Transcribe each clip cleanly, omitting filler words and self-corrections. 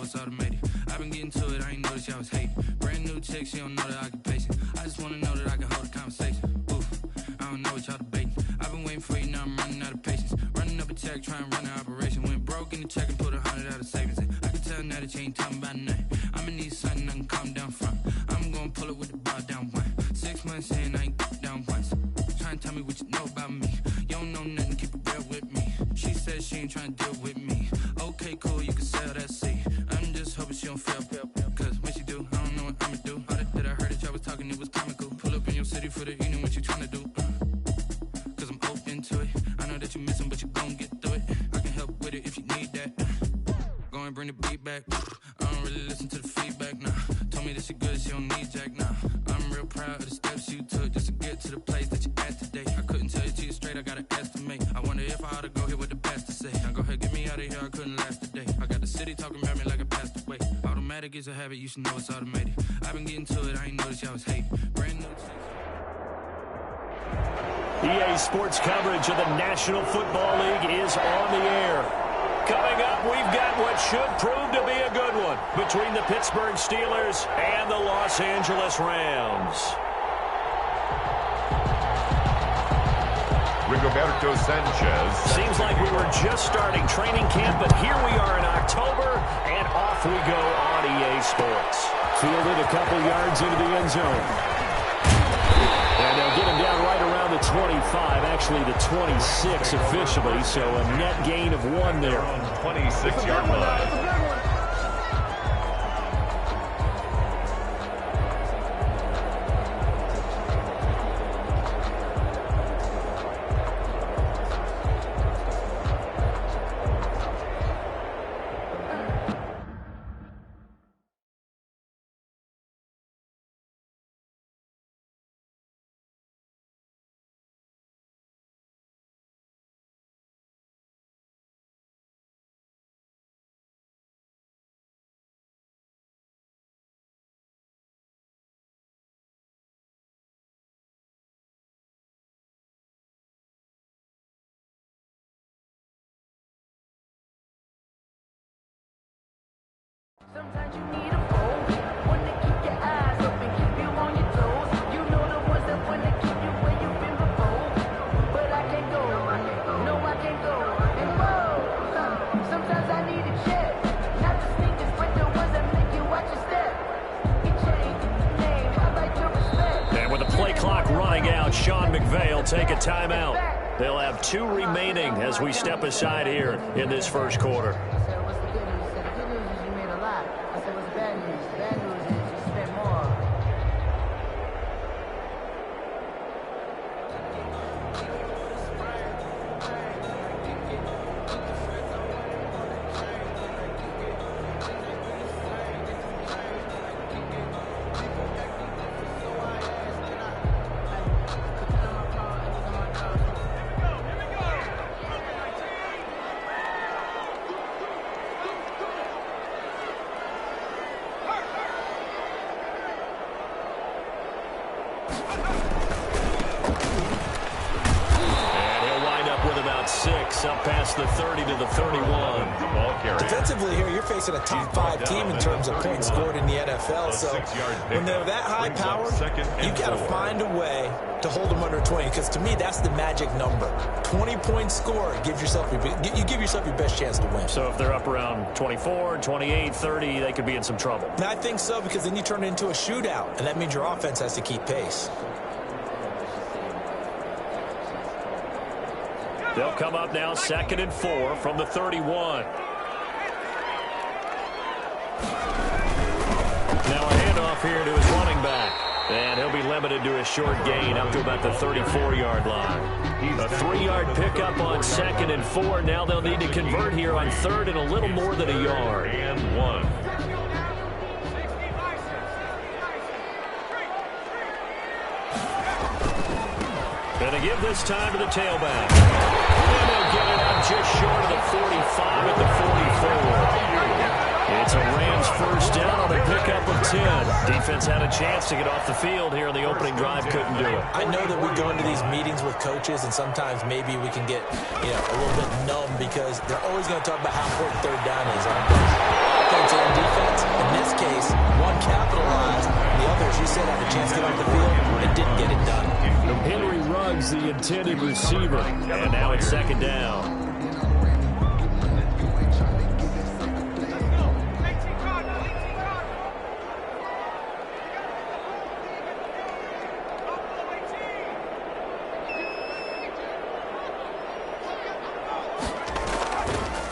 it's automated. I've been getting to it, I ain't noticed y'all was hating. Brand new chick, she don't know the occupation. I just wanna know that I can hold a conversation. Oof, I don't know what y'all debating. I've been waiting for you, now I'm running out of patience. Running up a check, trying to run an operation. Went broke in the check and put 100 out of savings in. I can tell now that you ain't talking about nothing. I'ma need something I can calm down from. I'm gonna pull it with the bar down one. 6 months in, I ain't down once. Trying to tell me what you know about me. You don't know nothing, keep it real with me. She said she ain't trying to deal with me. Okay, cool, you can sell that seed. I'm just hoping she don't fail. Cause when she do, I don't know what I'ma do. All that I heard that y'all was talking, it was comical. Pull up in your city for the evening, what you trying to do? Cause I'm open to it. I know that you missing, but you gon' get through it. I can help with it if you need that. Go and bring the beat back. I don't really listen to the feedback, nah. Told me that she good, she don't need jack, nah. I'm real proud of the steps you took just to get to the place that you at today. I couldn't tell you to you straight, I gotta estimate. I wonder if I ought to go here with the best to say. Now go ahead, get me out of here, I couldn't last today. I got the city talking about me like I passed away. Automatic is a habit, you should know it's automated. I've been getting to it, I ain't noticed y'all was hating. Brand new EA Sports coverage of the National Football League is on the air. Coming up, we've got what should prove to be a good one between the Pittsburgh Steelers and the Los Angeles Rams. Rigoberto Sanchez. Seems like we were just starting training camp, but here we are in October, and off we go on EA Sports. Fielded a couple yards into the end zone. And they'll get him down right around the 25, actually the 26 officially, so a net gain of 1 there. On 26-yard line. Sometimes you need a phone, one to keep your eyes open, keep you on your toes. You know the ones that want to keep you where you've been before. But I can't go, no I can't go. And whoa, sometimes I need a check. Not the sneakers, but the ones that make you watch your step. You change the name, I like your respect. And with the play clock running out, Sean McVay will take a timeout. They'll have 2 remaining as we step aside here in this first quarter. Up past the 30 to the 31. Defensively here, you're facing a top 5 team in terms of points scored in the NFL. So when they're that high powered, you got to find a way to hold them under 20. Because to me, that's the magic number. 20 points scored, you give yourself your best chance to win. So if they're up around 24, 28, 30, they could be in some trouble. And I think so, because then you turn it into a shootout, and that means your offense has to keep pace. They'll come up now 2nd and 4 from the 31. Now a handoff here to his running back. And he'll be limited to a short gain up to about the 34-yard line. A 3-yard pickup on 2nd and 4. Now they'll need to convert here on 3rd and a little more than a yard. And 1. And they give this time to the tailback. And they'll get it up just short of the 45 at the 44. It's a Rams first down on a pickup of 10. Defense had a chance to get off the field here in the opening drive, couldn't do it. I know that we go into these meetings with coaches, and sometimes maybe we can get a little bit numb because they're always going to talk about how important 3rd down is. offense and defense. In this case, one capitalized. The other, as you said, had a chance to get off the field and didn't get it done. Henry Ruggs, the intended receiver. And now it's second down.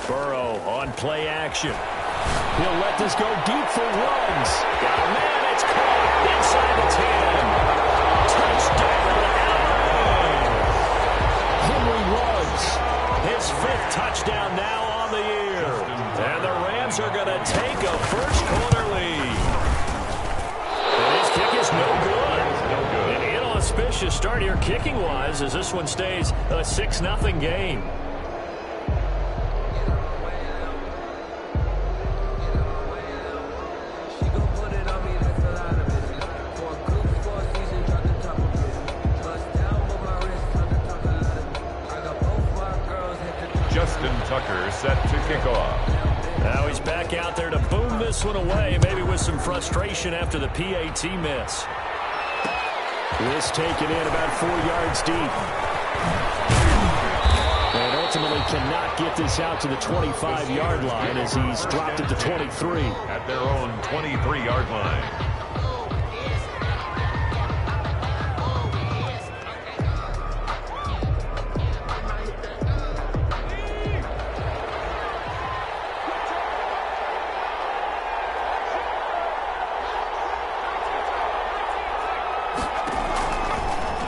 Burrow on play action. He'll let this go deep for Ruggs. Got a man, it's caught inside the 10. Touchdown, LA! Henry Ruggs, his 5th touchdown now on the year. And the Rams are going to take a first-quarter lead. And his kick is no good. An inauspicious start here kicking-wise as this one stays a 6-0 game. Tucker set to kick off. Now he's back out there to boom this one away, maybe with some frustration after the PAT miss. This taken in about 4 yards deep. And ultimately cannot get this out to the 25-yard line as he's dropped it to 23. At their own 23-yard line.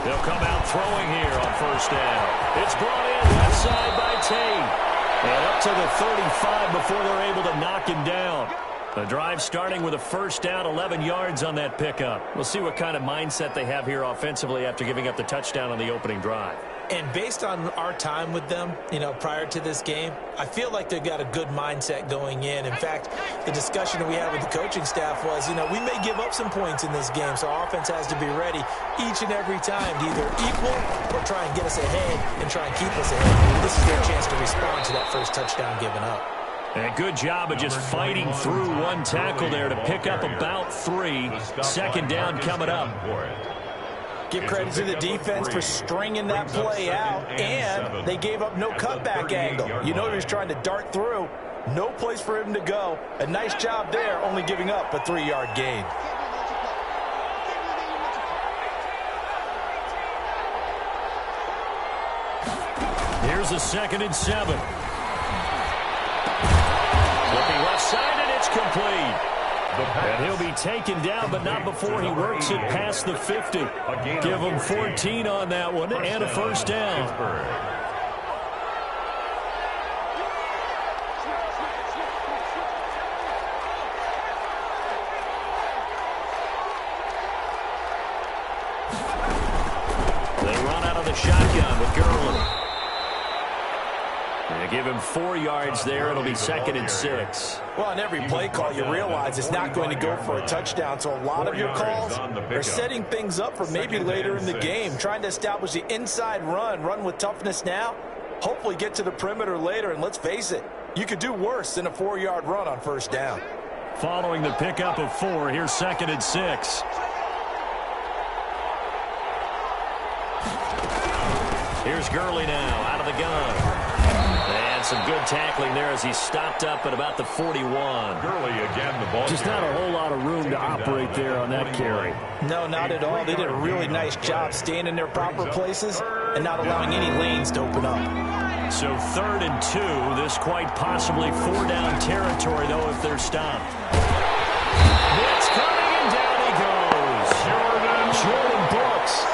They'll come out throwing here on first down. It's brought in left side by Tate. And up to the 35 before they're able to knock him down. The drive starting with a first down, 11 yards on that pickup. We'll see what kind of mindset they have here offensively after giving up the touchdown on the opening drive. And based on our time with them, prior to this game, I feel like they've got a good mindset going in. In fact, the discussion that we had with the coaching staff was, we may give up some points in this game, so our offense has to be ready each and every time to either equal or try and get us ahead and try and keep us ahead. This is their chance to respond to that first touchdown given up. And good job of just fighting through one tackle there to pick up about 3. Second down coming up. Give credit to the defense for stringing that play out, and they gave up no cutback angle. He was trying to dart through. No place for him to go. A nice job there, only giving up a 3-yard gain. Here's a 2nd and 7. Looking left side, and it's complete. And he'll be taken down, but not before he works it past the 50. Give him 14 on that one and a first down. They run out of the shotgun with Gurley. They give him 4 yards there. It'll be 2nd and 6. Well, on every play call, you realize it's not going to go for a touchdown. So a lot of your calls are setting things up for maybe later in the game, trying to establish the inside run with toughness now, hopefully get to the perimeter later. And let's face it, you could do worse than a 4-yard run on first down. Following the pickup of 4, here's 2nd and 6. Here's Gurley now out of the gun. And some good tackling there as he stopped up at about the 41. Gurley again, the ball. Just not a whole lot of room to operate there on that carry. No, not at all. They did a really nice job staying in their proper places and not allowing any lanes to open up. So 3rd and 2. This quite possibly 4-down territory, though, if they're stopped. It's coming, and down he goes. Jordan Brooks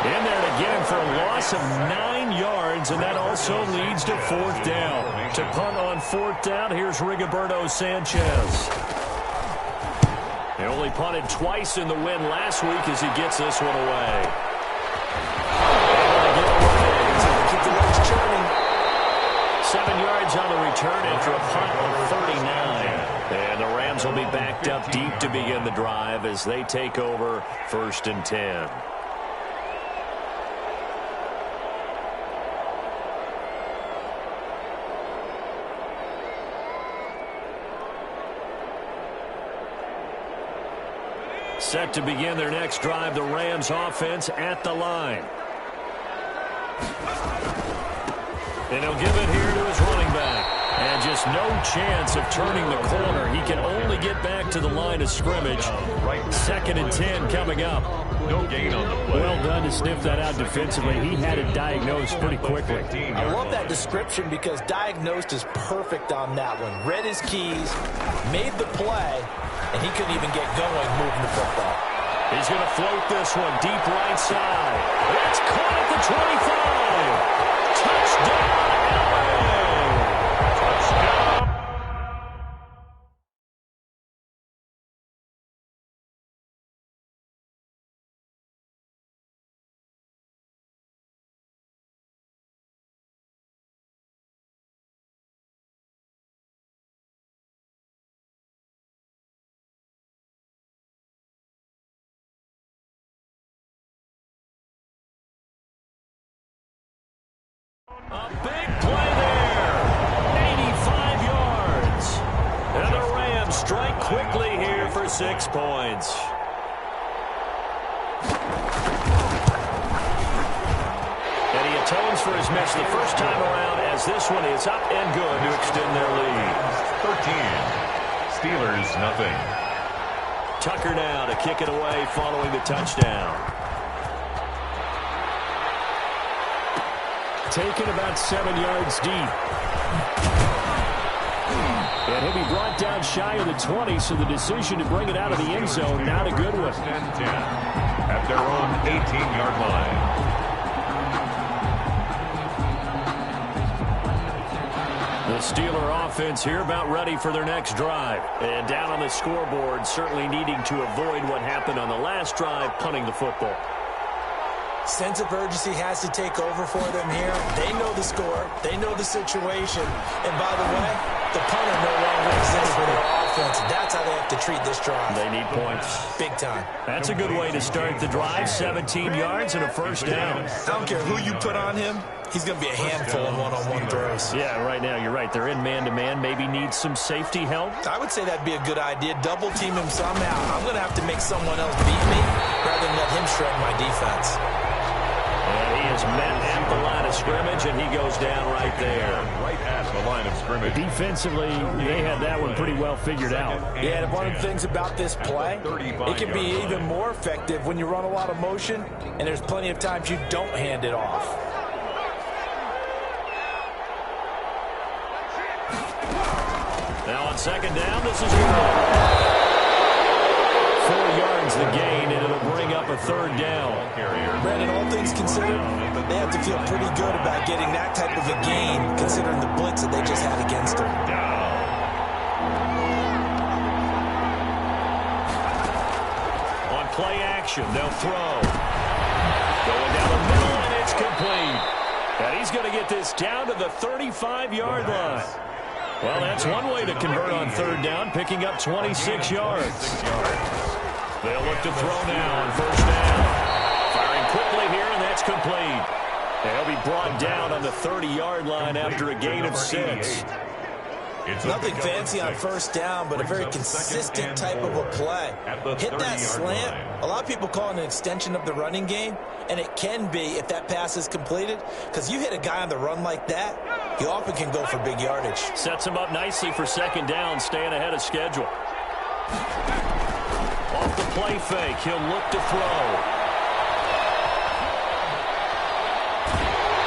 in there to get him for a loss of 9 yards, and that also leads to 4th down. To punt on 4th down, here's Rigoberto Sanchez. They only punted twice in the win last week as he gets this one away. Keep the legs churning. 7 yards on the return after a punt of 39. And the Rams will be backed up deep to begin the drive as they take over 1st and 10. Set to begin their next drive, the Rams offense at the line. And he'll give it here to his running back. And just no chance of turning the corner. He can only get back to the line of scrimmage. 2nd and 10 coming up. No gain on the play. Well done to sniff that out defensively. He had it diagnosed pretty quickly. I love that description because diagnosed is perfect on that one. Read his keys, made the play, and he couldn't even get going moving the football. He's going to float this one deep right side. It's caught at the 25. Touchdown, LA! Touchdown. A big play there. 85 yards. And the Rams strike quickly here for 6 points. And he atones for his miss the first time around as this one is up and good to extend their lead. 13. Steelers, nothing. Tucker now to kick it away following the touchdown. Taken about 7 yards deep. And he'll be brought down shy of the 20, so the decision to bring it out of the end zone, not a good one. 10 at their own 18-yard line. The Steeler offense here about ready for their next drive. And down on the scoreboard, certainly needing to avoid what happened on the last drive, punting the football. Sense of urgency has to take over for them here. They know the score. They know the situation. And by the way, the punter no longer exists for their offense. That's how they have to treat this drive. They need points. Big time. That's a good way to start the drive. 17 yards and a first down. I don't care who you put on him. He's going to be a handful in one-on-one throws. Yeah, right now, you're right. They're in man-to-man. Maybe need some safety help. I would say that'd be a good idea. Double team him somehow. I'm going to have to make someone else beat me rather than let him shred my defense. And he is met at the line of scrimmage, and he goes down right there. Right at the line of scrimmage. Defensively, they had that one pretty well figured out. Yeah, and one of the things about this play, it can be even more effective when you run a lot of motion, and there's plenty of times you don't hand it off. Now on second down, this is good. 4 yards the gain, and it'll bring up a third down. Brandon, all things considered, they have to feel pretty good about getting that type of a gain, considering the blitz that they just had against them. On play action, they'll throw. Going down the middle, and it's complete. And he's going to get this down to the 35-yard line. Well, that's one way to convert on third down, picking up 26 yards. They'll look to throw now on first down. Firing quickly here, and that's complete. They'll be brought down on the 30-yard line after a gain of 6. Nothing fancy on first down, but a very consistent type of a play. Hit that slant. A lot of people call it an extension of the running game, and it can be if that pass is completed, because you hit a guy on the run like that, he often can go for big yardage. Sets him up nicely for second down, staying ahead of schedule. Off the play fake, he'll look to throw.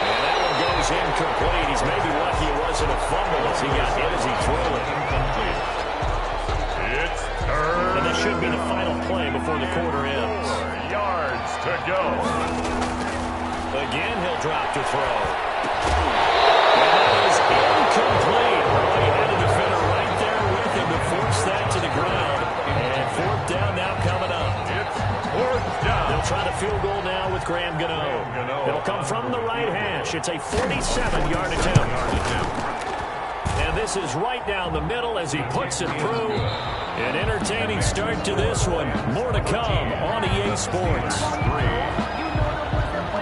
And that one goes incomplete. He's maybe lucky it wasn't a fumble as he got hit as he threw it. Incomplete. It's third. And this should be the final play before the quarter ends. 4 yards to go. Again, he'll drop to throw. And that is incomplete. He had a defender right there with him to force that to the ground. And fourth down now coming up. It's fourth down. They'll try to field goal now with Graham Gano. It'll come from the right hash. It's a 47-yard attempt. And this is right down the middle as he puts it through. An entertaining start to this one. More to come on EA Sports.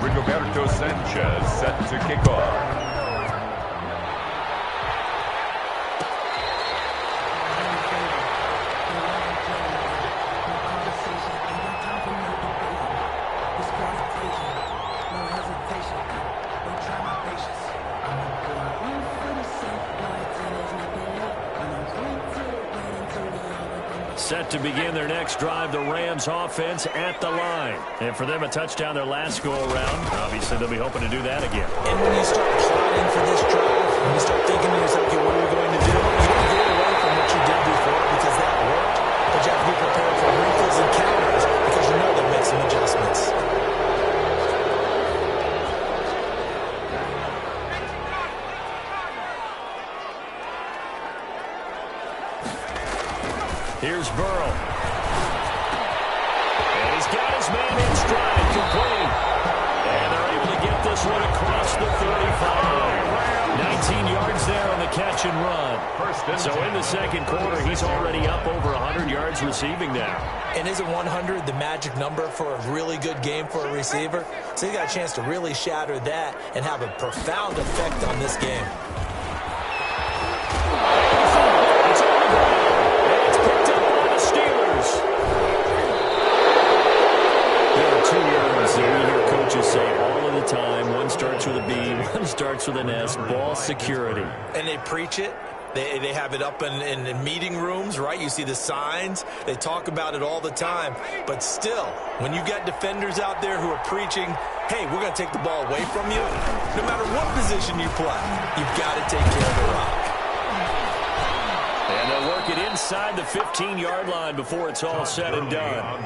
Rigoberto Sanchez set to kick off. Set to begin their next drive, the Rams offense at the line. And for them, a touchdown their last go-around. Obviously, they'll be hoping to do that again. And when you start plotting for this drive, when you start thinking to yourself, okay, what are we going to do? You don't go away from what you did before because that worked. But you have to be prepared for wrinkles and counters because you know they'll make some adjustments. Here's Burrow. And he's got his man in stride, complete. And they're able to get this one across the 35. 19 yards there on the catch and run. So in the second quarter, he's already up over 100 yards receiving now. And isn't 100 the magic number for a really good game for a receiver? So he got a chance to really shatter that and have a profound effect on this game. Say all of the time, one starts with a B, one starts with an S, ball security. And they preach it. They have it up in meeting rooms, right? You see the signs. They talk about it all the time. But still, when you got defenders out there who are preaching, hey, we're going to take the ball away from you, no matter what position you play, you've got to take care of the rock. And they'll work it inside the 15-yard line before it's all said and done.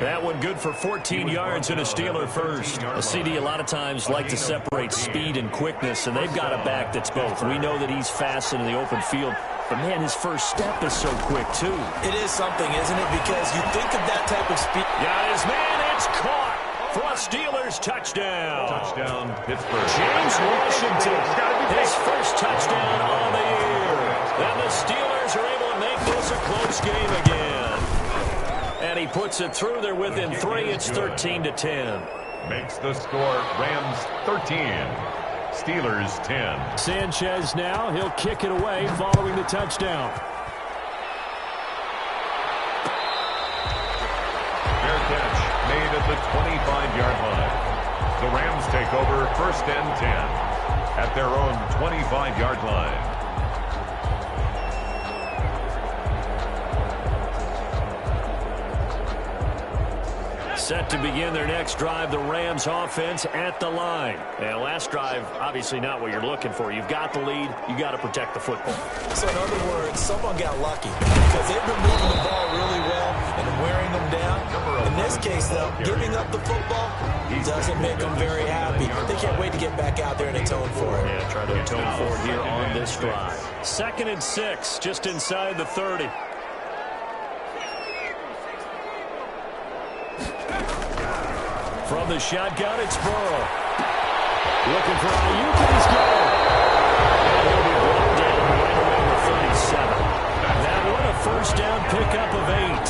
That one good for 14 yards and a Steeler first. A CD a lot of times like to separate speed and quickness, and they've got a back that's both. We know that he's fast in the open field, but, man, his first step is so quick, too. It is something, isn't it? Because you think of that type of speed. Got his man, it's caught for a Steelers touchdown. Touchdown, Pittsburgh. James Washington, his first touchdown on the year. And the Steelers are able to make this a close game again. And he puts it through. They're within 3. It's 13-10. Makes the score Rams 13, Steelers 10. Sanchez now. He'll kick it away following the touchdown. Fair catch made at the 25-yard line. The Rams take over 1st and 10 at their own 25-yard line. Set to begin their next drive, the Rams offense at the line. And last drive, obviously not what you're looking for. You've got the lead. You got to protect the football. So in other words, someone got lucky because they've been moving the ball really well and wearing them down. In this case, though, giving up the football doesn't make them very happy. They can't wait to get back out there and atone for it. Yeah, try to atone for it here on this drive. 2nd and 6, just inside the 30. From the shotgun, it's Burrow. Looking for Ayuk, and he's gone. And he'll be brought down right around the 37. That one, a first down pickup of 8.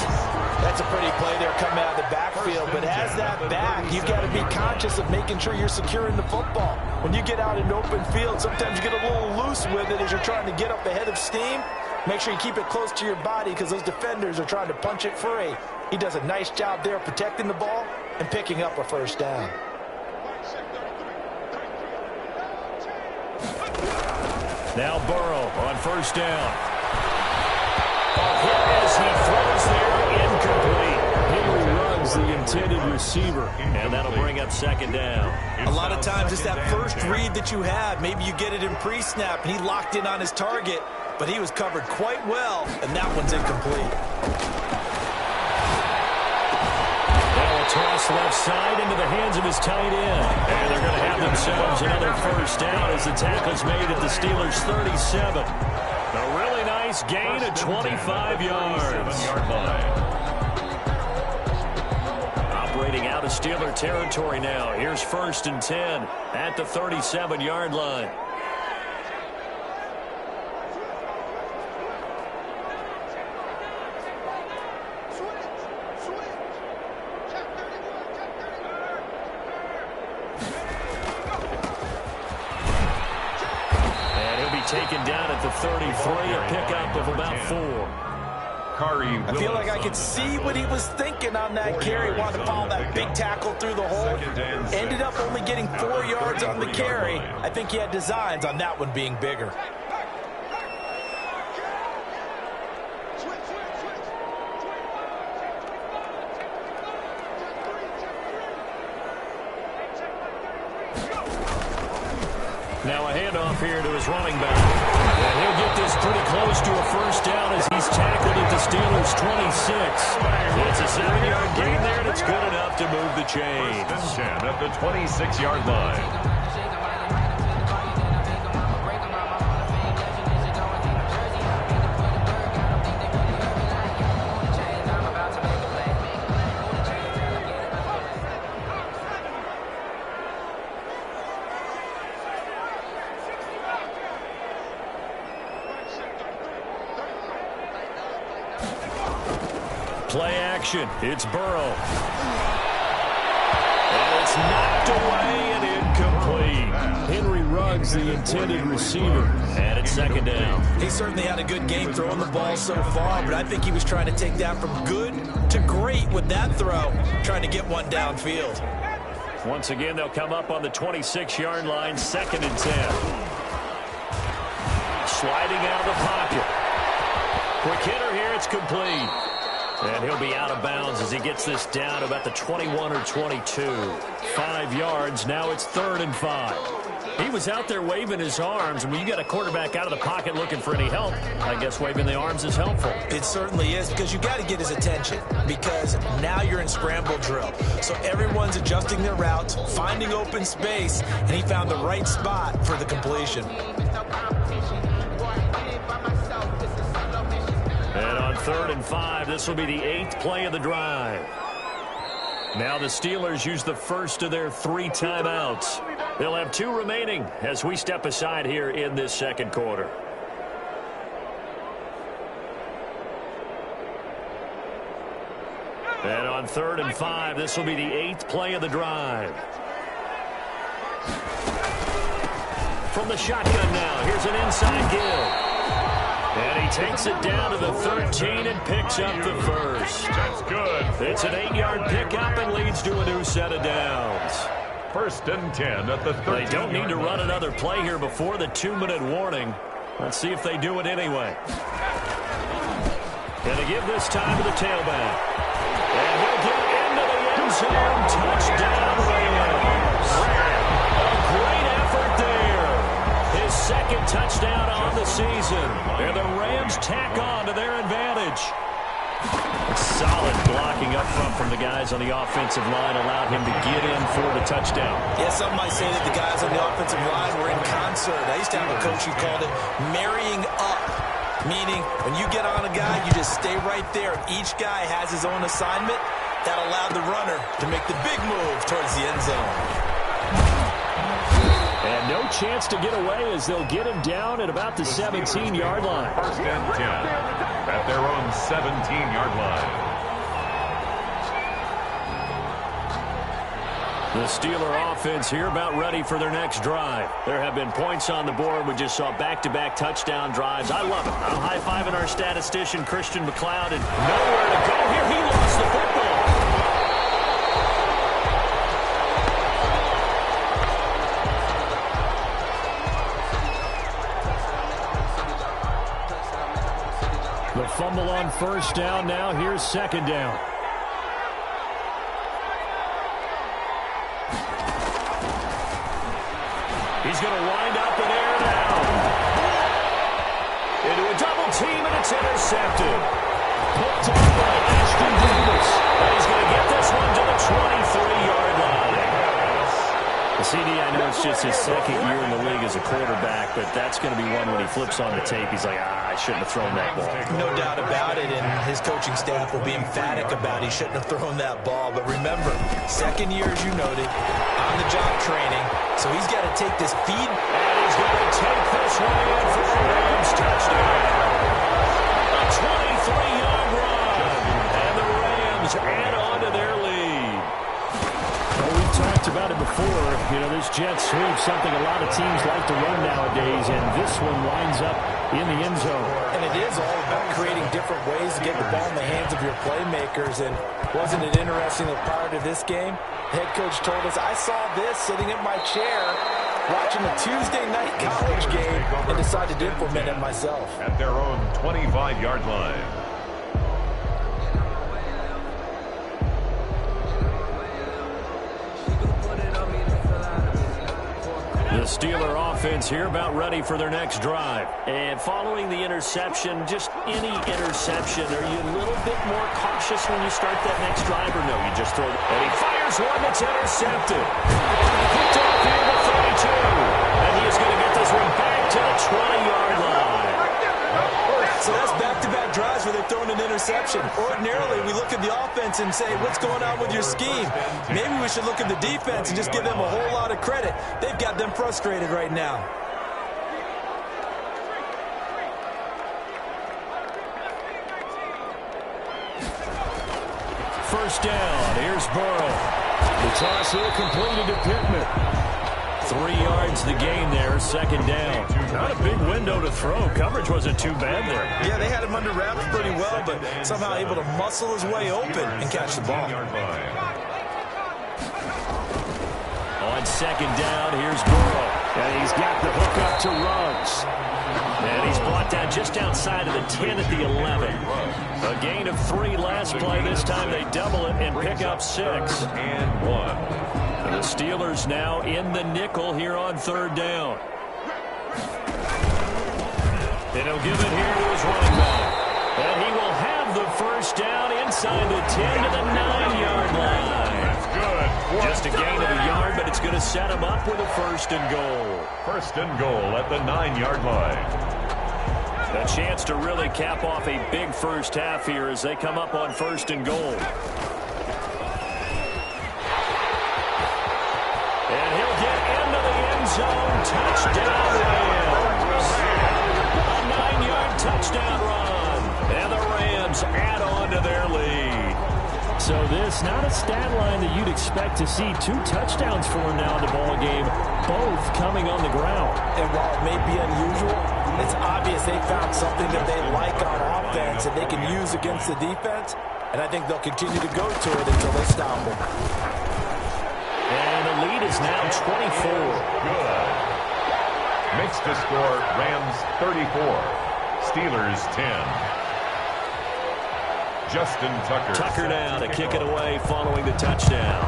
That's a pretty play there coming out of the backfield. But as that back, you've got to be conscious of making sure you're securing the football. When you get out in open field, sometimes you get a little loose with it as you're trying to get up ahead of steam. Make sure you keep it close to your body because those defenders are trying to punch it free. He does a nice job there protecting the ball and picking up a first down. Now Burrow on first down. As he throws there, incomplete. He runs the intended receiver, and that'll bring up 2nd down. A lot of times it's that first read that you have. Maybe you get it in pre-snap, and he locked in on his target, but he was covered quite well, and that one's incomplete. Toss left side into the hands of his tight end. And they're going to have themselves another first down as the tackle's made at the Steelers' 37. A really nice gain of 25 yards. Operating out of Steeler territory now. Here's 1st and 10 at the 37-yard line. Taken down at the 33, a pickup of about 4. I feel like I could see what he was thinking on that carry. Wanted to follow that big tackle through the hole. Ended up only getting 4 yards on the carry. I think he had designs on that one being bigger. Now a handoff here to his running back. And he'll get this pretty close to a first down as he's tackled at the Steelers' 26. It's a 7-yard gain there, and it's good enough to move the chains. First and 10 at the 26-yard line. Play action. It's Burrow. And it's knocked away and incomplete. Henry Ruggs, the intended receiver. And it's second down. He certainly had a good game throwing the ball so far, but I think he was trying to take that from good to great with that throw, trying to get one downfield. Once again, they'll come up on the 26-yard line, second and 10. Sliding out of the pocket. Quick hitter here, it's complete. And he'll be out of bounds as he gets this down about the 21 or 22. 5 yards, now it's 3rd and 5. He was out there waving his arms, and when you got a quarterback out of the pocket looking for any help, I guess waving the arms is helpful. It certainly is, because you got to get his attention, because now you're in scramble drill. So everyone's adjusting their routes, finding open space, and he found the right spot for the completion. And on 3rd and 5, this will be the 8th play of the drive. Now the Steelers use the first of their 3 timeouts. They'll have 2 remaining as we step aside here in this second quarter. And on 3rd and 5, this will be the 8th play of the drive. From the shotgun now, here's an inside give. And he takes it down to the 13 and picks up the first. That's good. It's an 8-yard pickup and leads to a new set of downs. 1st and 10 at the 13. They don't need to run another play here before the 2-minute warning. Let's see if they do it anyway. Going to give this time to the tailback. And he'll get into the end zone. Touchdown, Rams. A great effort there. His 2nd touchdown on the season. And the Rams tack on to their advantage. Solid blocking up front from the guys on the offensive line allowed him to get in for the touchdown. Yeah, some might say that the guys on the offensive line were in concert. I used to have a coach who called it marrying up, meaning when you get on a guy, you just stay right there. Each guy has his own assignment. That allowed the runner to make the big move towards the end zone. And no chance to get away as they'll get him down at about the 17-yard line. 1st and 10 at their own 17-yard line. The Steeler offense here about ready for their next drive. There have been points on the board. We just saw back-to-back touchdown drives. I love it. I'm high-fiving our statistician, Christian McLeod, and nowhere to go here. He lost the football. The fumble on 1st down. Now here's 2nd down. He's going to wind up and air down. Into a double team, and it's intercepted. Picked up by Ashton Davis. And he's going to get this one to the 23-yard line. The CD, I know it's just his 2nd year in the league as a quarterback, but that's going to be one when he flips on the tape. He's like, I shouldn't have thrown that ball. No doubt about it, and his coaching staff will be emphatic about he shouldn't have thrown that ball. But remember, 2nd year, as you noted, on-the-job training, so he's got to take this feed. And he's going to take this one in for a Rams touchdown. A 23-yard run, and the Rams add on to their lead. Well, we've talked about it before. You know, this jet sweep, something a lot of teams like to run nowadays, and this one winds up in the end zone. And it is all about creating different ways to get the ball in the hands of your playmakers. And wasn't it interesting that prior to this game, head coach told us, I saw this sitting in my chair watching a Tuesday night college game and decided to implement it myself. At their own 25-yard line. The Steeler offense here about ready for their next drive. And following the interception, just any interception, are you a little bit more cautious when you start that next drive, or no, you just throw it? And he fires one that's intercepted. Picked off here to 32. And he is going to get this one back to the 20-yard line. So that's back-to-back drives where they've thrown an interception. Ordinarily, we look at the offense and say, what's going on with your scheme? Maybe we should look at the defense and just give them a whole lot of credit. They've got them frustrated right now. First down, here's Burrow. The toss here completed to Pittman. 3 yards the gain there, second down. Not a big window to throw. Coverage wasn't too bad there. Yeah, they had him under wraps pretty well, but somehow able to muscle his way open and catch the ball. On second down, here's Burrow. And he's got the hook up to Ruggs. And he's brought down just outside of the 10 at the 11. A gain of 3 last play. This time they double it and pick up 6. And 1. The Steelers now in the nickel here on third down. And he'll give it here to his running back. And he will have the first down inside the 10 to the 9-yard line. That's good. Just a gain of a yard, but it's going to set him up with a first and goal. First and goal at the 9-yard line. A chance to really cap off a big first half here as they come up on first and goal. And he'll get into the end zone. Touchdown, Rams. A 9-yard touchdown run. And the Rams add on to their lead. So this, not a stat line that you'd expect to see. 2 touchdowns for him now in the ball game, both coming on the ground. And while it may be unusual, it's obvious they found something that they like on offense and they can use against the defense. And I think they'll continue to go to it until they stop them. And the lead is now 24. Good. Makes the score Rams 34, Steelers 10. Justin Tucker. Tucker now to kick it away following the touchdown.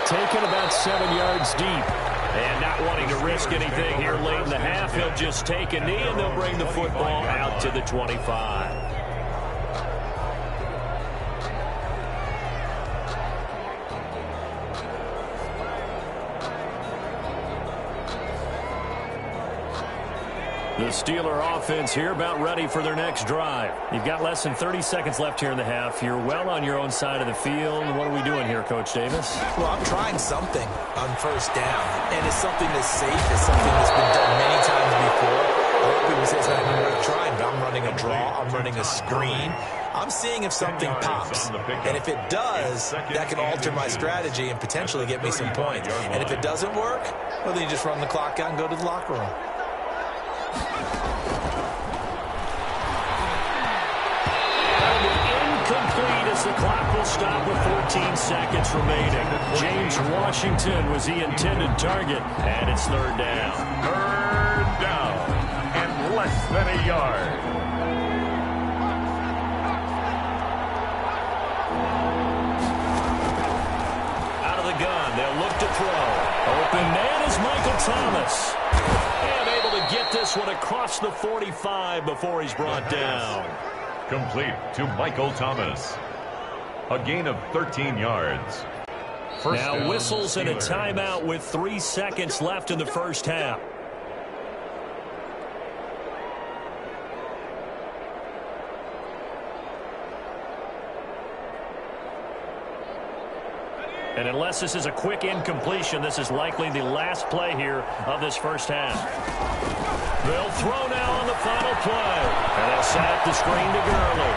Taken about 7 yards deep. And not wanting to risk anything here late in the half, he'll just take a knee and they'll bring the football out to the 25. The Steeler offense here about ready for their next drive. You've got less than 30 seconds left here in the half. You're well on your own side of the field. What are we doing here, Coach Davis? Well, I'm trying something on first down, and it's something that's safe. It's something that's been done many times before. A lot of people say it's not even worth trying, but I'm running a draw. I'm running a screen. I'm seeing if something pops, and if it does, that can alter my strategy and potentially get me some points. And if it doesn't work, well, then you just run the clock out and go to the locker room. Incomplete as the clock will stop with 14 seconds remaining. James Washington was the intended target, and it's third down. Third down and less than a yard. Out of the gun, they'll look to throw. Open man is Michael Thomas. And able to get this one across the 45 before he's brought down. Complete to Michael Thomas. A gain of 13 yards. First now down, whistles and a Steelers. timeout with 3 seconds left in the first half. And unless this is a quick incompletion, this is likely the last play here of this first half. They'll throw now on the final play. And they'll set up the screen to Gurley.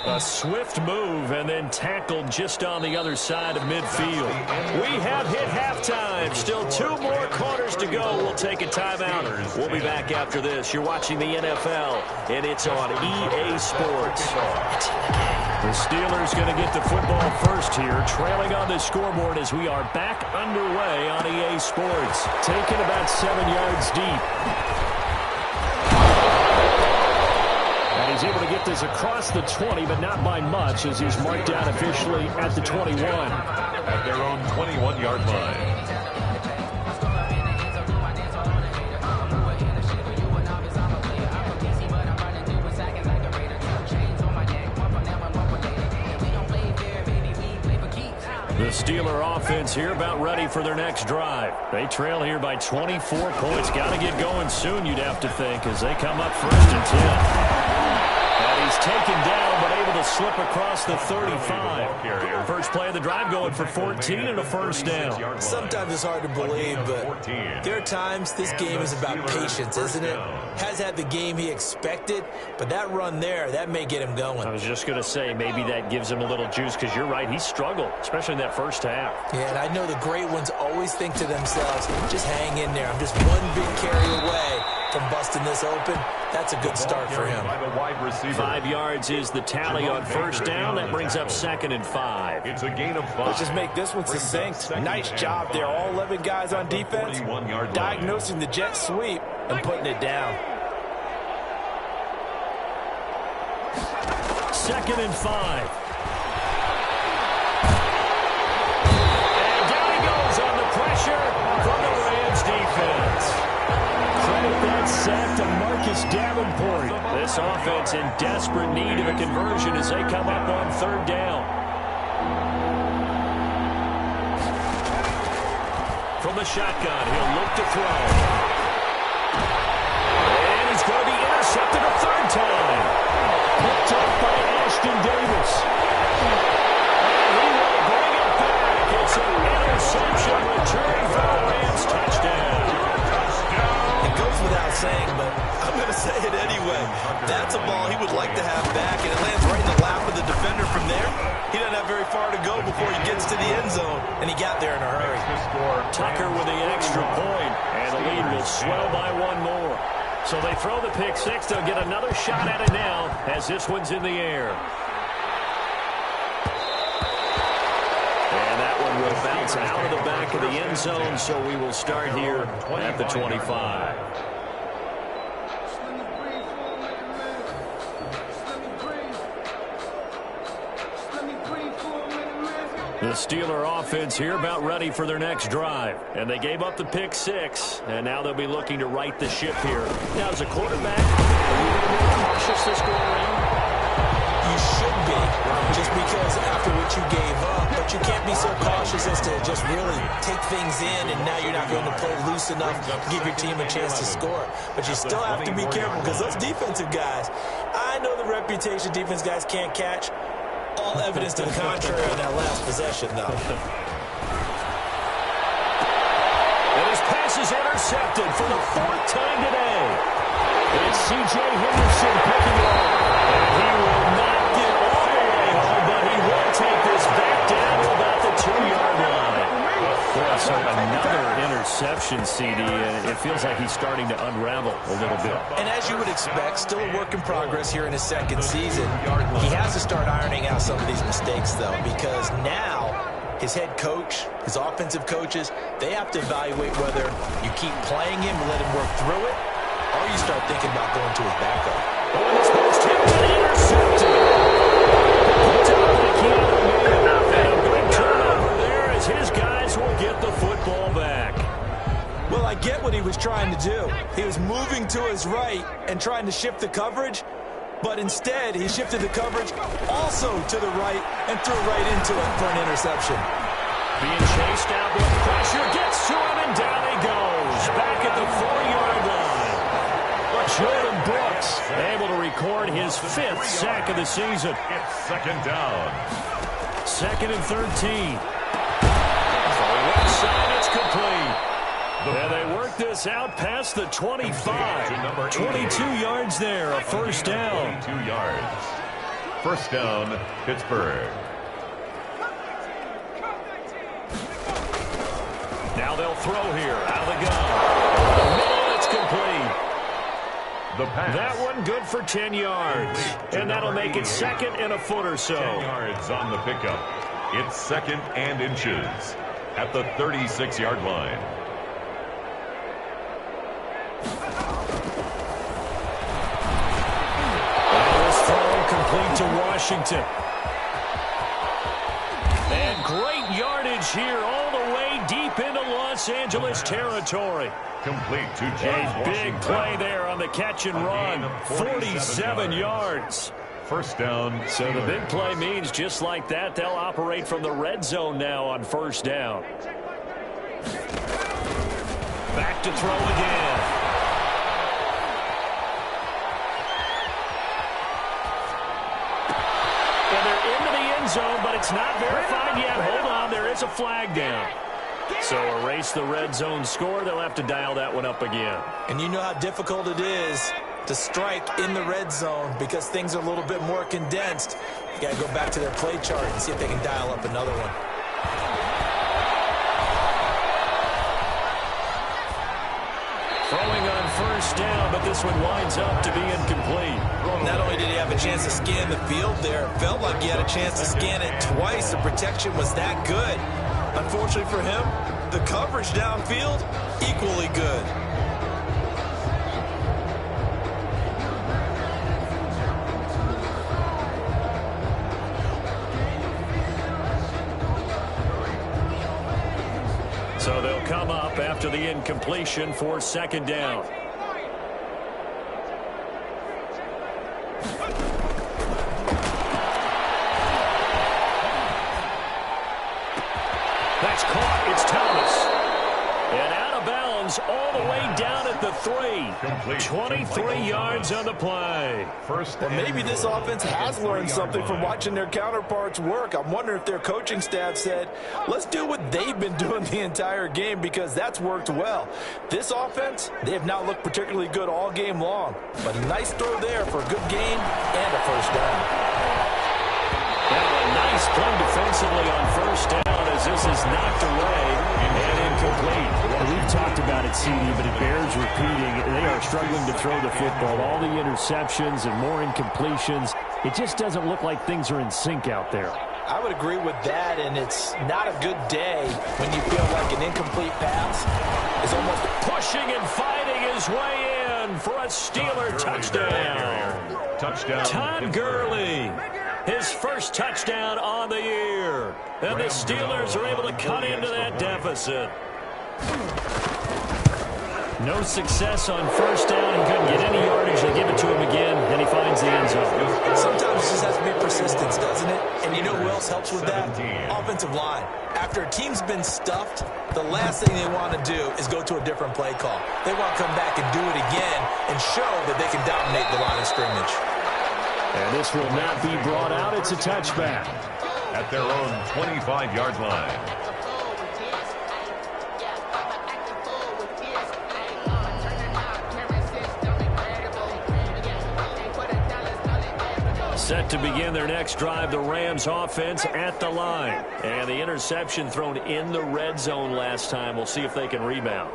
A swift move and then tackled just on the other side of midfield. We have hit halftime. Still 2 more quarters to go. We'll take a timeout. We'll be back after this. You're watching the NFL, and it's on EA Sports. The Steelers going to get the football first here, trailing on the scoreboard as we are back underway on EA Sports. Taken about 7 yards deep. And He's able to get this across the 20, but not by much, as he's marked down officially at the 21. At their own 21-yard line. The Steeler offense here about ready for their next drive. They trail here by 24 points. Got to get going soon, you'd have to think, as they come up 1st and 10. And he's taken down, but able to slip across the 35. First play of the drive going for 14 and a first down. Sometimes it's hard to believe, but there are times this game is about patience, isn't it? Has had the game he expected, but that run there, that may get him going. I was just going to say, maybe that gives him a little juice, because you're right, he struggled, especially in that first half. Yeah, and I know the great ones always think to themselves, just hang in there. I'm just one big carry away from busting this open. That's a good start for him. 5 yards is the tally on first down. That brings up 2nd and 5. It's a gain of 5. Let's just make this one succinct. Nice job there. All 11 guys on defense diagnosing the jet sweep and putting it down. 2nd and 5. And down he goes on the pressure from the Rams defense. Credit that sack to Marcus Davenport. This offense in desperate need of a conversion as they come up on 3rd down. From the shotgun, he'll look to throw. And he's going to be intercepted a 3rd time. Picked up by Ashton Davis. And he will bring it back. It's an interception return for the Rams touchdown. It goes without saying, but I'm going to say it anyway. That's a ball he would like to have back, and it lands right in the lap of the defender from there. He doesn't have very far to go before he gets to the end zone, and he got there in a hurry. Tucker with the extra point, and the lead will swell by 1 more. So they throw the pick six. They'll get another shot at it now as this one's in the air. And that one will bounce out of the back of the end zone, so we will start here at the 25. The Steeler offense here about ready for their next drive. And they gave up the pick six, and now they'll be looking to right the ship here. Now, as a quarterback, are you going to be cautious this go around? You should be, just because after what you gave up, but you can't be so cautious as to just really take things in, and now you're not going to play loose enough to give your team a chance to score. But you still have to be careful, because those defensive guys, I know the reputation defense guys can't catch. All evidence to the contrary on that last possession, though. And his pass is intercepted for the 4th time today. It's C.J. Henderson picking it up. And he will not get all the way home, but he will take this back down to about the 2-yard line. Boy, so another interception, CD, and it feels like he's starting to unravel a little bit. And as you would expect, still a work in progress here in his 2nd season. He has to start ironing out some of these mistakes, though, because now his head coach, his offensive coaches, they have to evaluate whether you keep playing him and let him work through it, or you start thinking about going to his backup. Oh, and this ball's tipped and intercepted. Picked up by Keanu Neal. And a big turnover there as his guys will get the football back. Well, I get what he was trying to do. He was moving to his right and trying to shift the coverage, but instead he shifted the coverage also to the right and threw right into it for an interception. Being chased out with pressure, gets to him, and down he goes. Back at the 4-yard line. Jordan Brooks able to record his 5th sack of the season. It's 2nd down. 2nd and 13. So left side, it's complete. And they work this out past the 25. 22 yards there, a first down. 22 yards. First down, Pittsburgh. Now they'll throw here, out of the gun. Middle, it's complete. The pass. That one good for 10 yards. And that'll make it 2nd and a foot or so. 10 yards on the pickup. It's 2nd and inches at the 36-yard line. to Washington. And great yardage here all the way deep into Los Angeles territory. Complete to James A big play there on the catch and run. 47 yards. First down. So the big play means just like that, they'll operate from the red zone now on first down. Back to throw again. And they're into the end zone, but it's not verified yet. Hold on, there is a flag down. So erase the red zone score. They'll have to dial that one up again. And you know how difficult it is to strike in the red zone because things are a little bit more condensed. You got to go back to their play chart and see if they can dial up another one. Throwing on first down, but this one winds up to be incomplete. Not only did he have a chance to scan the field there, it felt like he had a chance to scan it twice. The protection was that good. Unfortunately for him, the coverage downfield, equally good. So they'll come up after the incompletion for second down. That's caught. It's Thomas. And out of bounds all the way down at the 3. 23 yards on the play. Well, maybe this offense has learned something from watching their counterparts work. I'm wondering if their coaching staff said, let's do what they've been doing the entire game because that's worked well. This offense, they have not looked particularly good all game long. But a nice throw there for a good game and a first down. Now a nice play defensively on first down as this is knocked away and incomplete. Well, we've talked about it, CD, but it bears repeating. They are struggling to throw the football. All the interceptions and more incompletions. It just doesn't look like things are in sync out there. I would agree with that, and it's not a good day when you feel like an incomplete pass is almost pushing and fighting his way in for a Steeler touchdown. Todd Gurley. His first touchdown on the year. And the Steelers are able to cut into that deficit. No success on first down. He couldn't get any yardage. They give it to him again, and he finds the end zone. Sometimes it just has to be persistence, doesn't it? And you know who else helps with that? Offensive line. After a team's been stuffed, the last thing they want to do is go to a different play call. They want to come back and do it again and show that they can dominate the line of scrimmage. And this will not be brought out. It's a touchback. At their own 25-yard line. Set to begin their next drive, the Rams offense at the line. And the interception thrown in the red zone last time. We'll see if they can rebound.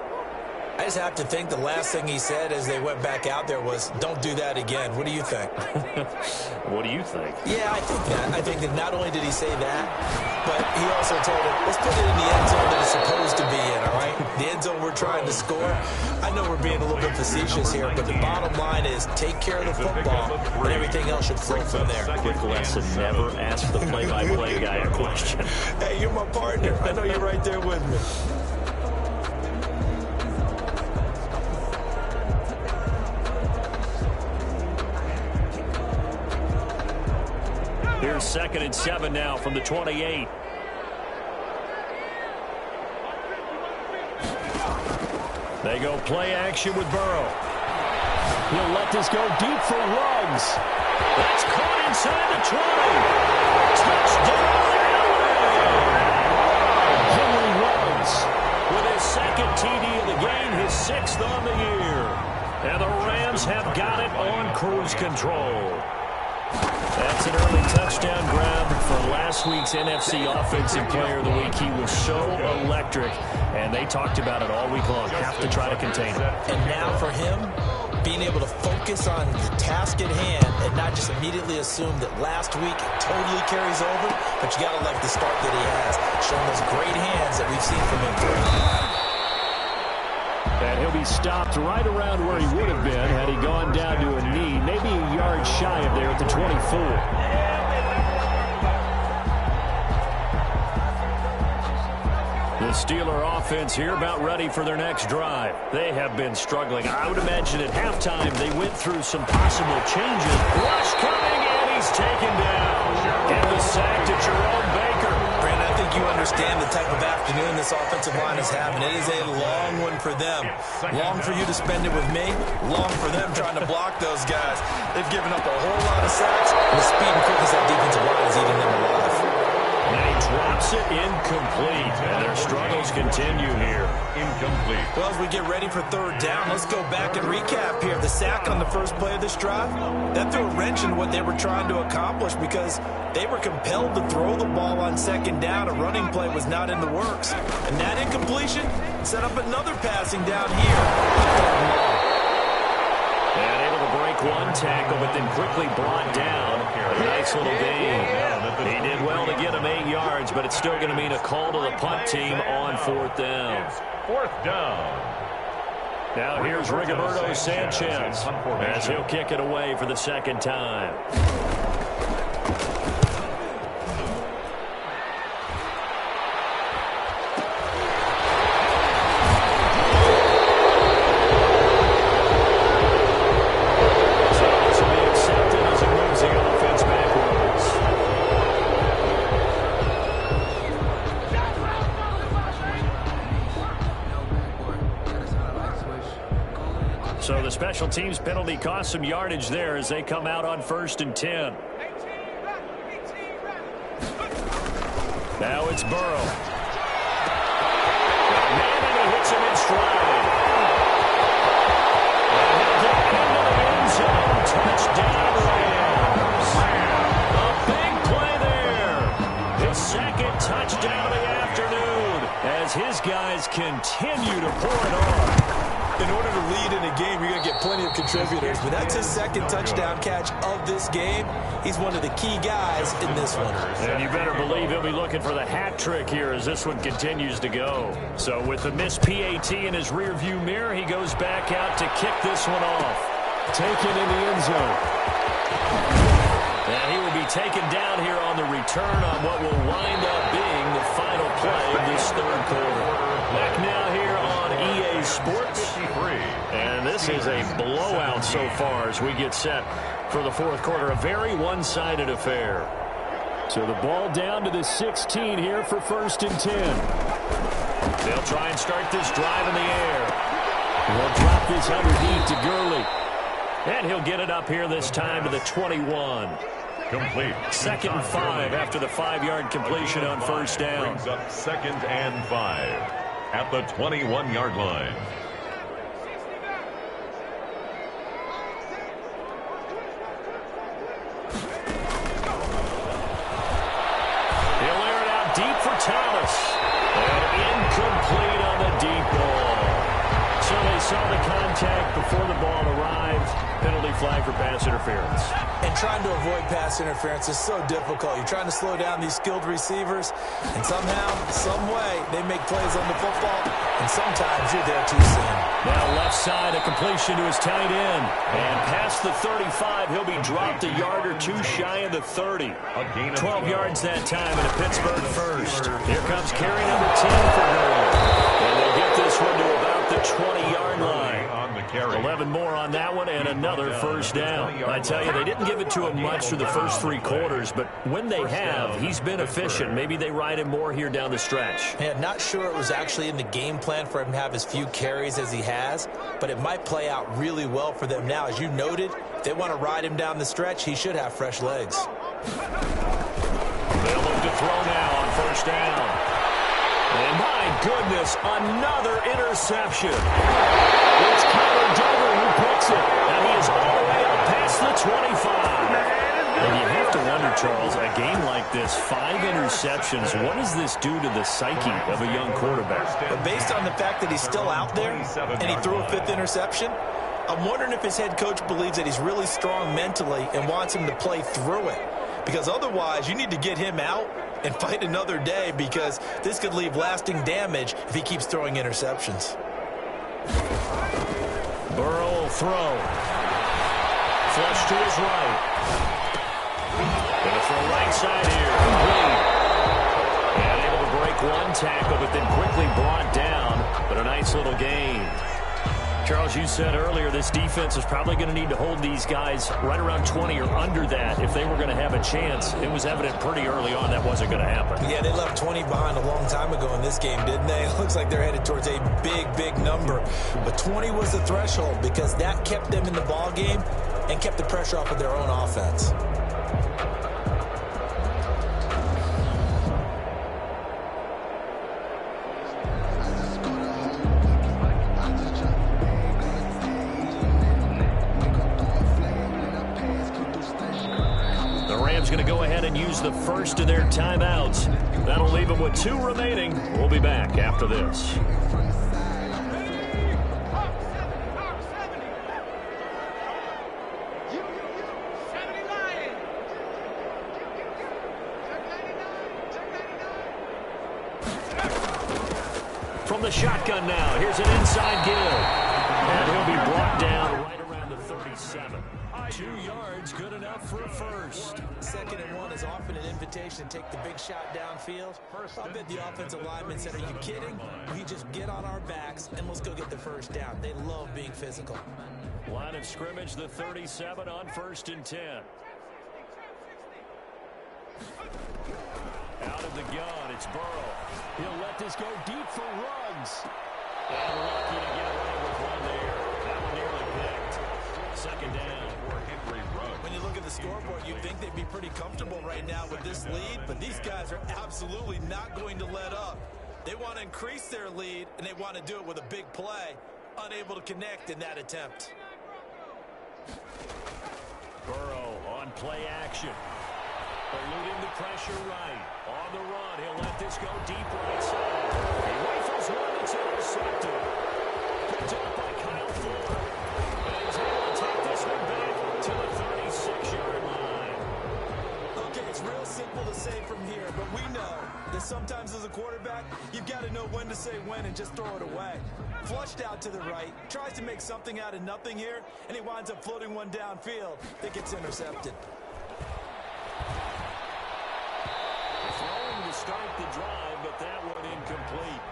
I just have to think the last thing he said as they went back out there was, don't do that again. What do you think? What do you think? Yeah, I think that. I think that not only did he say that, but he also told him, let's put it in the end zone that it's supposed to be in, all right? The end zone we're trying to score. I know we're being a little bit facetious here, but the bottom line is take care of the football, and everything else should flow from there. Quick lesson, never ask the play-by-play guy a question. Hey, you're my partner. I know you're right there with me. Here's 2nd and 7 now from the 28. They go play action with Burrow. He'll let this go deep for Ruggs. That's caught inside the 20. Touchdown, Henry Ruggs. with his 2nd TD of the game, his 6th on the year. And the Rams have got it on cruise control. That's an early touchdown grab for last week's NFC Offensive Player of the Week. He was so electric, and they talked about it all week long. Have to try to contain him. And now for him, being able to focus on the task at hand and not just immediately assume that last week totally carries over, but you got to like the start that he has, showing those great hands that we've seen from him. And And he'll be stopped right around where he would have been had he gone down to a knee, maybe a yard shy of there at the 24. The Steeler offense here about ready for their next drive. They have been struggling. I would imagine at halftime they went through some possible changes. Rush coming, and he's taken down. And the sack to Jerome Baker. Brandon, I think you understand the type of afternoon this offensive line is having. It is a long one for them. Long for you to spend it with me. Long for them trying to block those guys. They've given up a whole lot of sacks. And the speed and quickness of that defensive line is eating them alive. And he drops it incomplete. And their struggles continue here. Incomplete. Well, as we get ready for third down, let's go back and recap here. The sack on the first play of this drive, that threw a wrench in what they were trying to accomplish because they were compelled to throw the ball on second down. A running play was not in the works. And that incompletion set up another passing down here. And able to break one tackle, but then quickly brought down. A nice little gain. He did well to get him 8 yards, but it's still going to mean a call to the punt team on fourth down. It's fourth down. Now here's Rigoberto Sanchez as he'll kick it away for the second time. So the special teams penalty cost some yardage there as they come out on 1st and 10. Now it's Burrow. And he hits him in stride. And he'll get into the end zone. Touchdown Rams. A big play there. His second touchdown of the afternoon as his guys continue to pour it on. In order to lead in a game, you're going to get plenty of contributors. But that's his second touchdown catch of this game. He's one of the key guys in this one. And you better believe he'll be looking for the hat trick here as this one continues to go. So with the missed PAT in his rearview mirror, he goes back out to kick this one off. Taken in the end zone. And he will be taken down here on the return on what will wind up being the final play of this third quarter. Back now here on EA Sports. And this is a blowout so far as we get set for the fourth quarter. A very one-sided affair. So the ball down to the 16 here for 1st and 10. They'll try and start this drive in the air. They'll drop this underneath to Gurley. And he'll get it up here this time to the 21. Complete. 2nd and 5 after the 5-yard completion on 1st down. Brings up 2nd and 5 at the 21-yard line. He'll air it out deep for Thomas. And incomplete on the deep ball. So they saw the contact before the ball arrived. Penalty flag for pass interference. And trying to avoid pass interference is so difficult. You're trying to slow down these skilled receivers, and somehow, some way, they make plays on the football, and sometimes you're there too soon. Now left side, a completion to his tight end. And past the 35, he'll be dropped a yard or two shy of the 30. 12 yards that time in a Pittsburgh first. Here comes carry number 10 for Gurley. And they'll get this one to about the 20-yard line. 11 more on that one and another first down. I tell you, they didn't give it to him much through the first 3 quarters, but when they have, he's been efficient. Maybe they ride him more here down the stretch. Yeah, not sure it was actually in the game plan for him to have as few carries as he has, but it might play out really well for them now. As you noted, if they want to ride him down the stretch, he should have fresh legs. They'll look to throw now on 1st down. And my goodness, another interception. It's Connor Duggar who picks it. And he is all the way up past the 25. And you have to wonder, Charles, a game like this, 5 interceptions, what does this do to the psyche of a young quarterback? But based on the fact that he's still out there and he threw a 5th interception, I'm wondering if his head coach believes that he's really strong mentally and wants him to play through it. Because otherwise, you need to get him out and fight another day, because this could leave lasting damage if he keeps throwing interceptions. Burrow will throw. Flush to his right. Gonna throw right side here. And able to break one tackle, but then quickly brought down. But a nice little gain. Charles, you said earlier this defense is probably going to need to hold these guys right around 20 or under that if they were going to have a chance. It was evident pretty early on that wasn't going to happen. Yeah, they left 20 behind a long time ago in this game, didn't they? It looks like they're headed towards a big, big number. But 20 was the threshold because that kept them in the ball game and kept the pressure off of their own offense. Going to go ahead and use the first of their timeouts. That'll leave them with 2 remaining. We'll be back after this. From the shotgun now, here's an inside give. And he'll be brought down right around the 37. 2 yards, good enough for a first. 2nd and 1 is often an invitation to take the big shot downfield. I bet the offensive lineman said, are you kidding? We just get on our backs and let's go get the first down. They love being physical. Line of scrimmage, the 37 on 1st and 10. Out of the gun, it's Burrow. He'll let this go deep for Ruggs. And lucky to get away with one there. That one nearly picked. 2nd down. When you look at the scoreboard, you'd think they'd be pretty comfortable right now with this lead, but these guys are absolutely not going to let up. They want to increase their lead, and they want to do it with a big play. Unable to connect in that attempt. Burrow on play action. Eluding the pressure right. On the run, he'll let this go deep right side. He rifles one that's intercepted. Picked up by Kyle Ford. And he's able to take this one back to the 36-yard line. Okay, it's real simple to say from here, but we know that sometimes as a quarterback, you've got to know when to say when and just throw it away. Flushed out to the right, tries to make something out of nothing here, and he winds up floating one downfield that gets intercepted. Throwing to start the drive, but that one incomplete.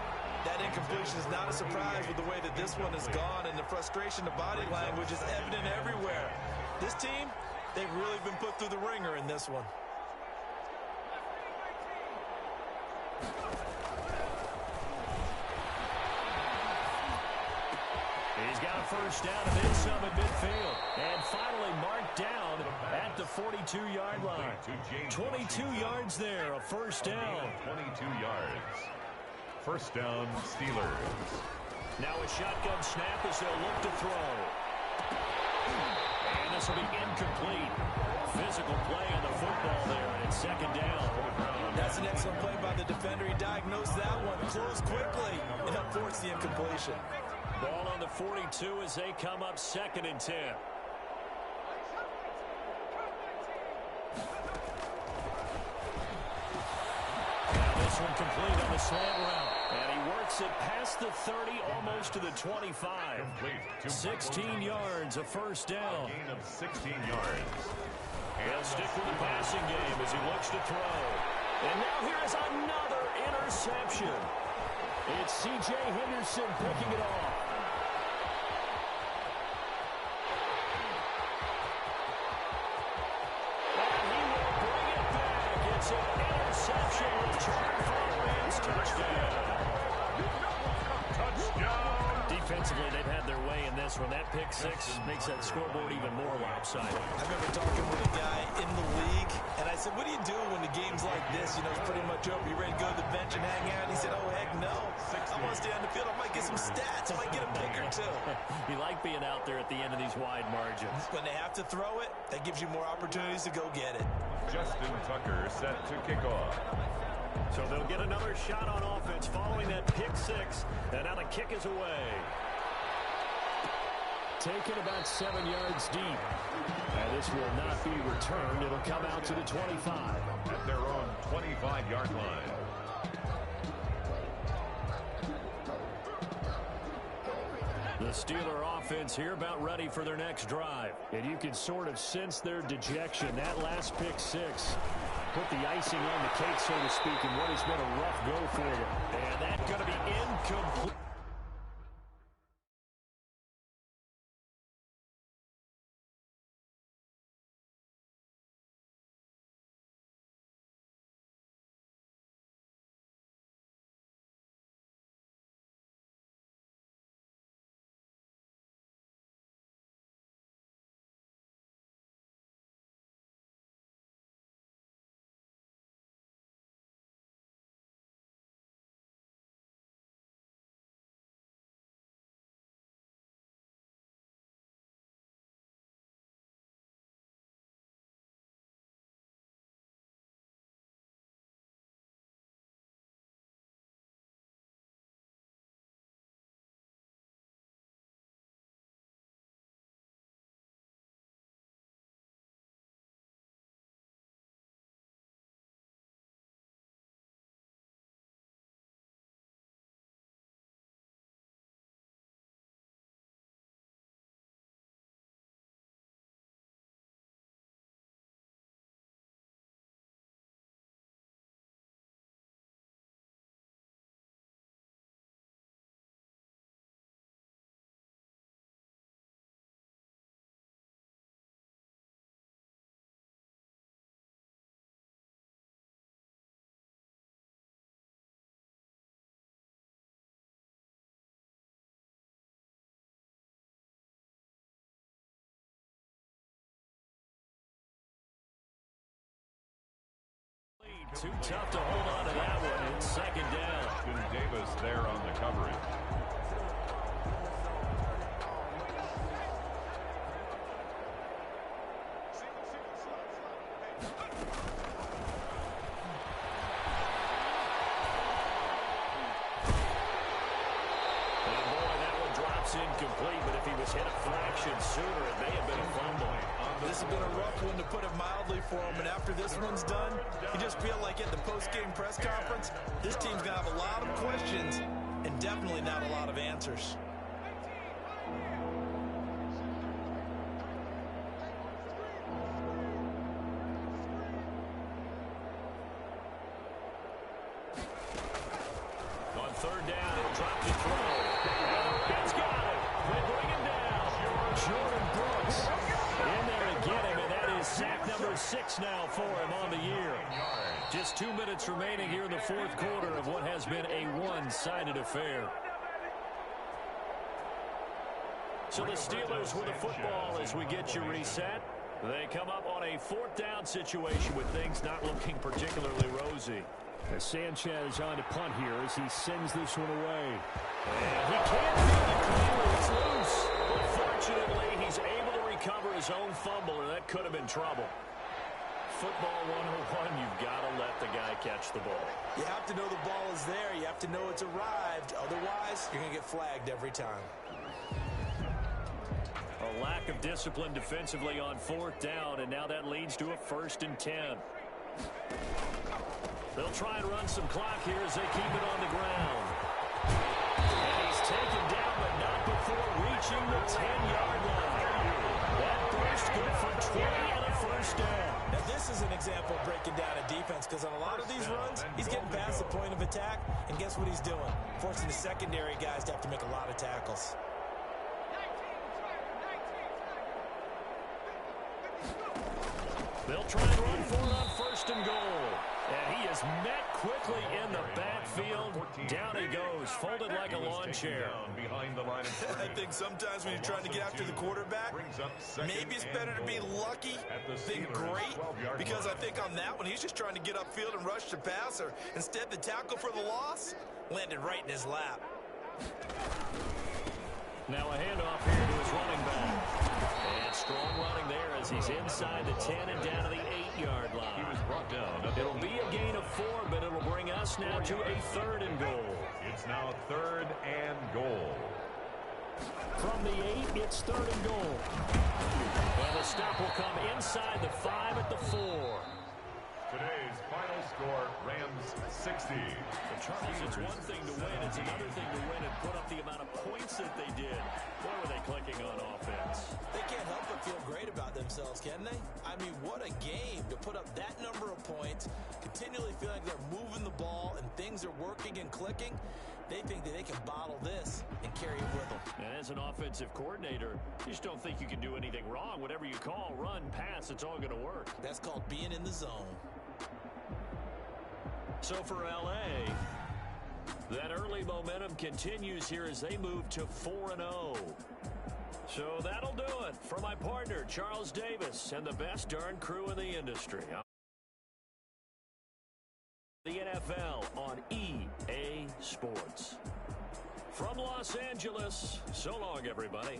That incompletion is not a surprise with the way that this one has gone, and the frustration, the body language is evident everywhere. This team, they've really been put through the ringer in this one. He's got a first down and then some at midfield. And finally marked down at the 42-yard line. 22 yards there, a first down. 22 yards. First down, Steelers. Now a shotgun snap as they'll look to throw. And this will be incomplete. Physical play on the football there, and it's 2nd down. That's an excellent play by the defender. He diagnosed that one, closed quickly, and helped force the incompletion. Ball on the 42 as they come up 2nd and 10. Now this one complete on the slant route. And he works it past the 30, almost to the 25. 16 yards, a first down. Gain of 16 yards. He'll stick with the passing game as he looks to throw. And now here is another interception. It's C.J. Henderson picking it off. And he will bring it back. It's an interception returned for a Rams touchdown. Defensively, they've had their way in this one. That pick six makes that scoreboard even more lopsided. I remember talking with a guy in the league, and I said, what do you do when the game's like this? You know, it's pretty much over. You ready to go to the bench and hang out? And he said, oh, heck no. I want to stay on the field. I might get some stats. I might get a pick or two. You like being out there at the end of these wide margins. When they have to throw it, that gives you more opportunities to go get it. Justin Tucker set to kick off. So they'll get another shot on offense following that pick six. And now the kick is away. Taken about 7 yards deep. And this will not be returned. It'll come out to the 25. At their own 25-yard line. The The Steeler offense here about ready for their next drive. And you can sort of sense their dejection. That last pick six put the icing on the cake, so to speak, in what has been a rough go for them. And that's going to be incomplete. Too tough to hold on to that one. It's second down. Davis there on the coverage. And boy, that one drops incomplete, but if he was hit a fraction sooner, it may have been a fumble. This has been a rough one, to put it mildly, for him. And after this one's done, you just feel like at the post-game press conference, this team's going to have a lot of questions and definitely not a lot of answers. On third down, he'll drop the throw. He's got it. They bring him down. Jordan Brooks in there to get him, and that is sack number 6 now for him on the year. Just 2 minutes remaining here in the fourth quarter of what has been a one-sided affair. So the Steelers with the football as we get you reset. They come up on a fourth down situation with things not looking particularly rosy. As Sanchez on to punt here as he sends this one away. And he can't feel it clearly. It's loose. But fortunately, he's able to recover his own fumble, or that could have been trouble. Football 101, you've got to let the guy catch the ball. You have to know the ball is there. You have to know it's arrived. Otherwise, you're going to get flagged every time. A lack of discipline defensively on fourth down, and now that leads to a 1st and 10. They'll try and run some clock here as they keep it on the ground. And he's taken down, but not before reaching the 10-yard line. That burst good for 20 and a 1st down. Now, this is an example of breaking down a defense, because on a lot of these runs, he's getting past the point of attack, and guess what he's doing? Forcing the secondary guys to have to make a lot of tackles. They'll try and run for it on 1st and goal. And he is met quickly in the backfield. Down he goes, folded like a lawn chair. I think sometimes when you're trying to get after the quarterback, maybe it's better to be lucky than great, because I think on that one, he's just trying to get upfield and rush the passer. Instead, the tackle for the loss landed right in his lap. Now a handoff here to his running back. And strong running there as he's inside the 10 and down to the 8-yard line. He was brought down. It'll be a gain of 4, but it'll bring us now to a 3rd and goal. It's now 3rd and goal. From the 8, it's 3rd and goal. And the stop will come inside the 5 at the 4. Today's final score, Rams 60. Charles, it's one thing to win. It's another thing to win and put up the amount of points that they did. Boy, were they clicking on offense. They can't help but feel great about themselves, can they? I mean, what a game to put up that number of points, continually feel like they're moving the ball and things are working and clicking. They think that they can bottle this and carry it with them. And as an offensive coordinator, you just don't think you can do anything wrong. Whatever you call, run, pass, it's all going to work. That's called being in the zone. So for L.A., that early momentum continues here as they move to 4-0. So that'll do it for my partner, Charles Davis, and the best darn crew in the industry. The NFL on EA Sports. From Los Angeles, so long, everybody.